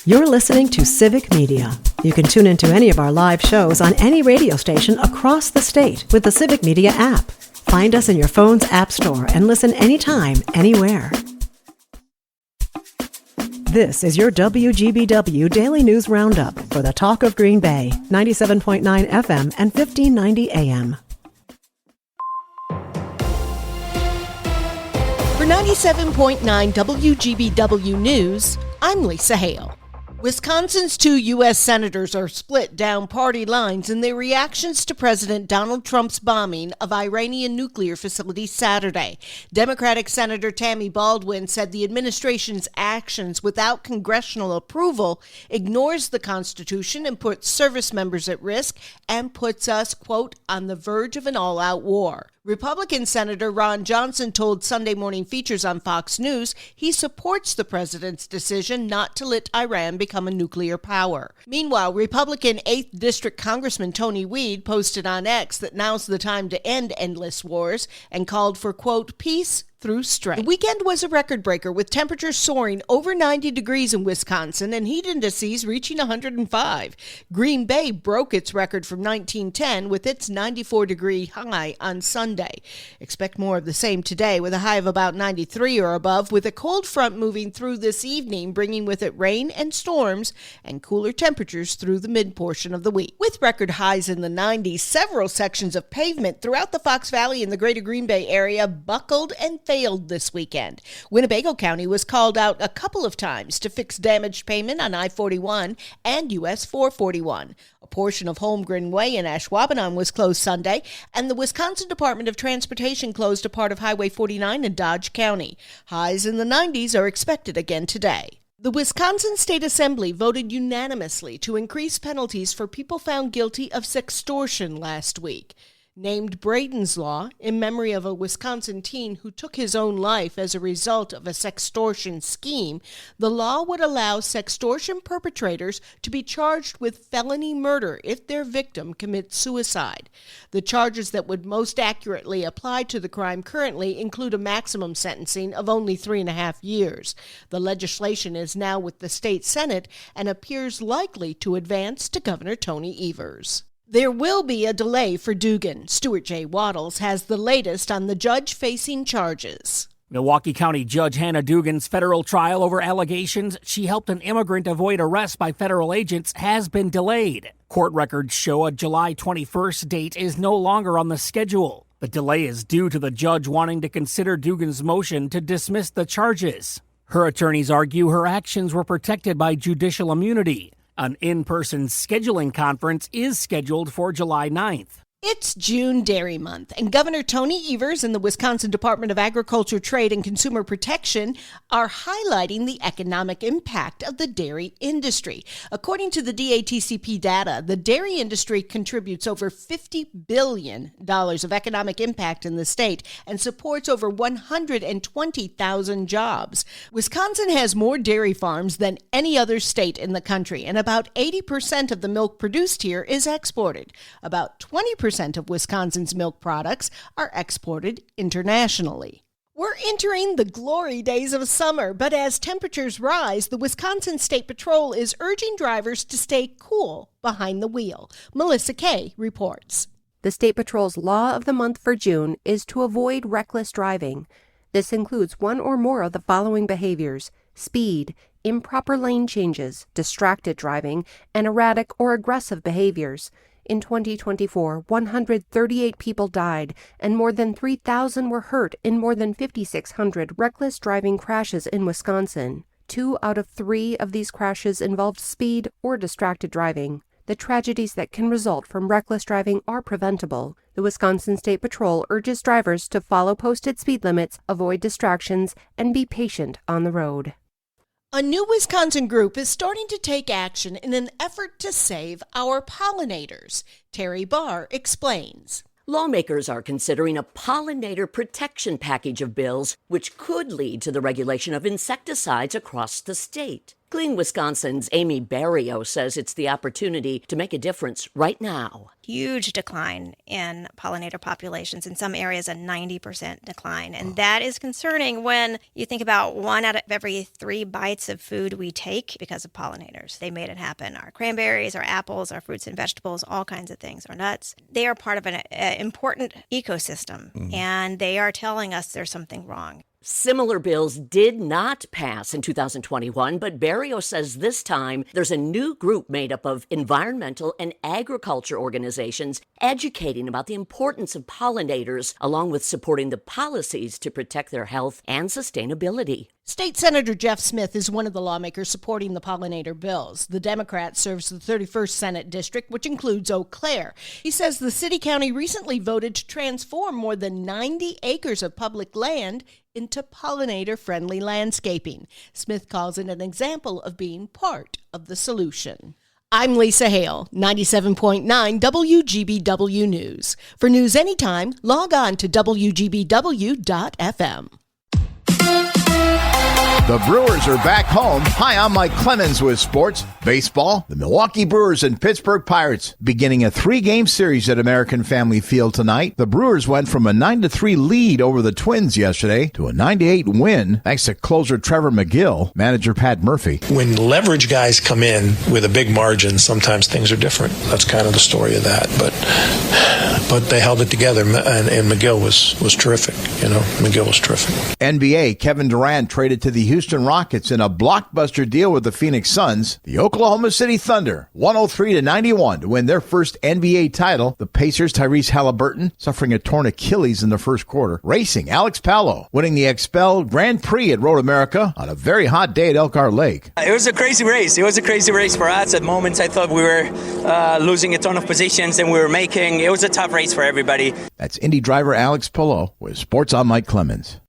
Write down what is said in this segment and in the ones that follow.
You're listening to Civic Media. You can tune into any of our live shows on any radio station across the state with the Civic Media app. Find us in your phone's app store and listen anytime, anywhere. This is your WGBW Daily News Roundup for the Talk of Green Bay, 97.9 FM and 1590 AM. For 97.9 WGBW News, I'm Lisa Hale. Wisconsin's two U.S. senators are split down party lines in their reactions to President Donald Trump's bombing of Iranian nuclear facilities Saturday. Democratic Senator Tammy Baldwin said the administration's actions without congressional approval ignores the Constitution and puts service members at risk and puts us, quote, on the verge of an all-out war. Republican Senator Ron Johnson told Sunday Morning Features on Fox News he supports the president's decision not to let Iran become a nuclear power. Meanwhile, Republican 8th District Congressman Tony Weed posted on X that now's the time to end endless wars and called for, quote, peace through strength. The weekend was a record breaker with temperatures soaring over 90 degrees in Wisconsin and heat indices reaching 105. Green Bay broke its record from 1910 with its 94-degree high on Sunday. Expect more of the same today with a high of about 93 or above, with a cold front moving through this evening, bringing with it rain and storms and cooler temperatures through the mid-portion of the week. With record highs in the 90s, several sections of pavement throughout the Fox Valley and the greater Green Bay area buckled and failed this weekend. Winnebago County was called out a couple of times to fix damaged pavement on I-41 and US 441. A portion of Holmgren Way in Ashwaubenon was closed Sunday, and the Wisconsin Department of Transportation closed a part of Highway 49 in Dodge County. Highs in the 90s are expected again today. The Wisconsin State Assembly voted unanimously to increase penalties for people found guilty of sextortion last week. Named Braden's Law, in memory of a Wisconsin teen who took his own life as a result of a sextortion scheme, the law would allow sextortion perpetrators to be charged with felony murder if their victim commits suicide. The charges that would most accurately apply to the crime currently include a maximum sentencing of only 3.5 years. The legislation is now with the state Senate and appears likely to advance to Governor Tony Evers. There will be a delay for Dugan. Stuart J. Waddles has the latest on the judge facing charges. Milwaukee County Judge Hannah Dugan's federal trial over allegations she helped an immigrant avoid arrest by federal agents has been delayed. Court records show a July 21st date is no longer on the schedule. The delay is due to the judge wanting to consider Dugan's motion to dismiss the charges. Her attorneys argue her actions were protected by judicial immunity. An in-person scheduling conference is scheduled for July 9th. It's June Dairy Month, and Governor Tony Evers and the Wisconsin Department of Agriculture, Trade, and Consumer Protection are highlighting the economic impact of the dairy industry. According to the DATCP data, the dairy industry contributes over $50 billion of economic impact in the state and supports over 120,000 jobs. Wisconsin has more dairy farms than any other state in the country, and about 80% of the milk produced here is exported. About 20% of Wisconsin's milk products are exported internationally. We're entering the glory days of summer, but as temperatures rise, the Wisconsin State Patrol is urging drivers to stay cool behind the wheel. Melissa Kay reports. The State Patrol's law of the month for June is to avoid reckless driving. This includes one or more of the following behaviors: speed, improper lane changes, distracted driving, and erratic or aggressive behaviors. In 2024, 138 people died and more than 3,000 were hurt in more than 5,600 reckless driving crashes in Wisconsin. 2 out of 3 of these crashes involved speed or distracted driving. The tragedies that can result from reckless driving are preventable. The Wisconsin State Patrol urges drivers to follow posted speed limits, avoid distractions, and be patient on the road. A new Wisconsin group is starting to take action in an effort to save our pollinators. Terry Barr explains. Lawmakers are considering a pollinator protection package of bills, which could lead to the regulation of insecticides across the state. Clean Wisconsin's Amy Barrio says it's the opportunity to make a difference right now. Huge decline in pollinator populations, in some areas a 90% decline. And that is concerning when you think about 1 out of every 3 bites of food we take because of pollinators. They made it happen. Our cranberries, our apples, our fruits and vegetables, all kinds of things, our nuts. They are part of an important ecosystem, and they are telling us there's something wrong. Similar bills did not pass in 2021, but Barrio says this time there's a new group made up of environmental and agriculture organizations educating about the importance of pollinators, along with supporting the policies to protect their health and sustainability. State Senator Jeff Smith is one of the lawmakers supporting the pollinator bills. The Democrat serves the 31st Senate District, which includes Eau Claire. He says the city-county recently voted to transform more than 90 acres of public land into pollinator-friendly landscaping. Smith calls it an example of being part of the solution. I'm Lisa Hale, 97.9 WGBW News. For news anytime, log on to WGBW.FM. The Brewers are back home. Hi, I'm Mike Clemens with sports. Baseball, the Milwaukee Brewers and Pittsburgh Pirates beginning a 3-game series at American Family Field tonight. The Brewers went from a 9-3 lead over the Twins yesterday to a 9-8 win thanks to closer Trevor McGill, manager Pat Murphy. When leverage guys come in with a big margin, sometimes things are different. That's kind of the story of that. But they held it together, and McGill was terrific. McGill was terrific. NBA, Kevin Durant traded to the Houston Rockets in a blockbuster deal with the Phoenix Suns. The Oklahoma City Thunder, 103-91 to win their first NBA title. The Pacers, Tyrese Halliburton, suffering a torn Achilles in the first quarter. Racing, Alex Palou, winning the XPEL Grand Prix at Road America on a very hot day at Elkhart Lake. It was a crazy race. It was a crazy race for us. At moments, I thought we were losing a ton of positions, and we were making. It was a tough race for everybody. That's Indy driver Alex Palou with Sports on Mike Clemens.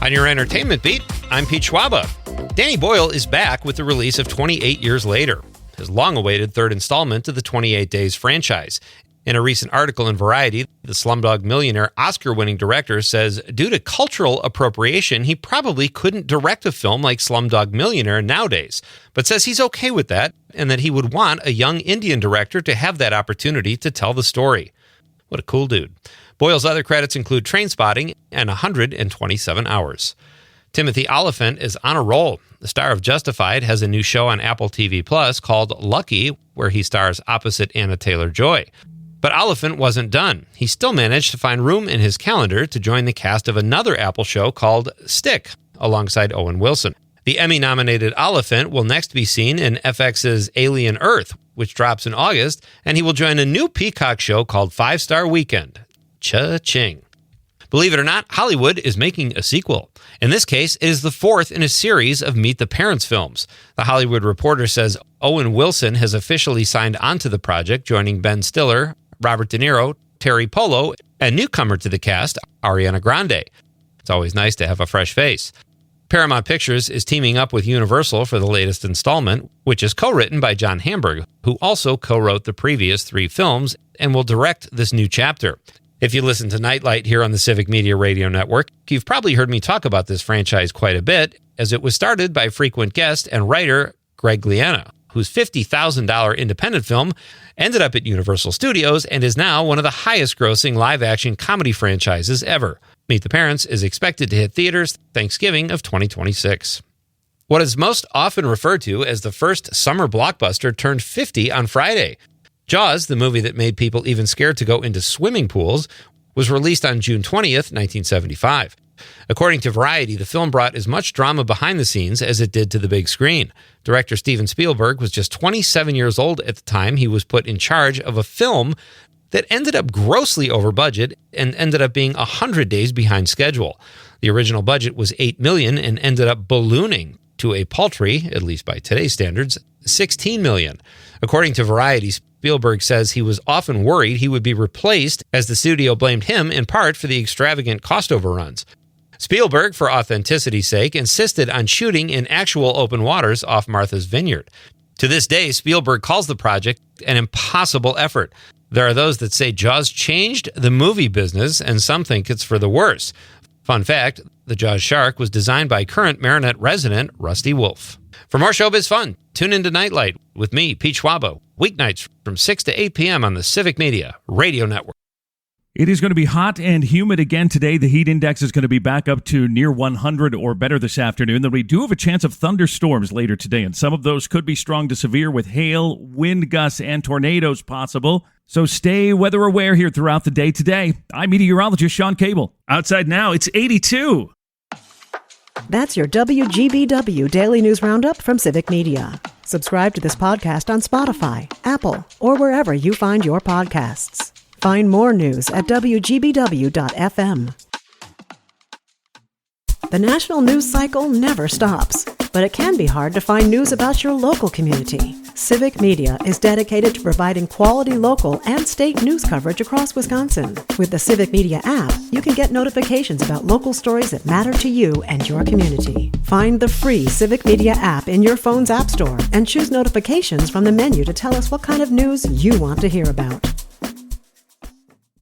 On your entertainment beat, I'm Pete Schwaba. Danny Boyle is back with the release of 28 Years Later, his long-awaited third installment to the 28 Days franchise. In a recent article in Variety, the Slumdog Millionaire Oscar-winning director says due to cultural appropriation, he probably couldn't direct a film like Slumdog Millionaire nowadays, but says he's okay with that and that he would want a young Indian director to have that opportunity to tell the story. What a cool dude. Boyle's other credits include Trainspotting and 127 Hours. Timothy Olyphant is on a roll. The star of Justified has a new show on Apple TV Plus called Lucky, where he stars opposite Anna Taylor-Joy. But Olyphant wasn't done. He still managed to find room in his calendar to join the cast of another Apple show called Stick, alongside Owen Wilson. The Emmy-nominated Olyphant will next be seen in FX's Alien Earth, which drops in August, and he will join a new Peacock show called 5 Star Weekend. Cha-ching. Believe it or not, Hollywood is making a sequel. In this case, it is the 4th in a series of Meet the Parents films. The Hollywood Reporter says Owen Wilson has officially signed onto the project, joining Ben Stiller, Robert De Niro, Terry Polo, and newcomer to the cast, Ariana Grande. It's always nice to have a fresh face. Paramount Pictures is teaming up with Universal for the latest installment, which is co-written by John Hamburg, who also co-wrote the previous 3 films and will direct this new chapter. If you listen to Nightlight here on the Civic Media Radio Network, you've probably heard me talk about this franchise quite a bit, as it was started by frequent guest and writer Greg Gliena, whose $50,000 independent film ended up at Universal Studios and is now one of the highest-grossing live-action comedy franchises ever. Meet the Parents is expected to hit theaters Thanksgiving of 2026. What is most often referred to as the first summer blockbuster turned 50 on Friday. Jaws, the movie that made people even scared to go into swimming pools, was released on June 20th, 1975. According to Variety, the film brought as much drama behind the scenes as it did to the big screen. Director Steven Spielberg was just 27 years old at the time he was put in charge of a film that ended up grossly over budget and ended up being 100 days behind schedule. The original budget was $8 million and ended up ballooning to a paltry, at least by today's standards, $16 million. According to Variety, Spielberg says he was often worried he would be replaced, as the studio blamed him in part for the extravagant cost overruns. Spielberg, for authenticity's sake, insisted on shooting in actual open waters off Martha's Vineyard. To this day, Spielberg calls the project an impossible effort. There are those that say Jaws changed the movie business, and some think it's for the worse. Fun fact, the Jaws shark was designed by current Marinette resident Rusty Wolf. For more showbiz fun, tune into Nightlight with me, Pete Schwabo, weeknights from 6 to 8 p.m. on the Civic Media Radio Network. It is going to be hot and humid again today. The heat index is going to be back up to near 100 or better this afternoon. Then we do have a chance of thunderstorms later today, and some of those could be strong to severe with hail, wind gusts, and tornadoes possible. So stay weather aware here throughout the day today. I'm meteorologist Sean Cable. Outside now, it's 82. That's your WGBW Daily News Roundup from Civic Media. Subscribe to this podcast on Spotify, Apple, or wherever you find your podcasts. Find more news at WGBW.FM. The national news cycle never stops, but it can be hard to find news about your local community. Civic Media is dedicated to providing quality local and state news coverage across Wisconsin. With the Civic Media app, you can get notifications about local stories that matter to you and your community. Find the free Civic Media app in your phone's app store and choose notifications from the menu to tell us what kind of news you want to hear about.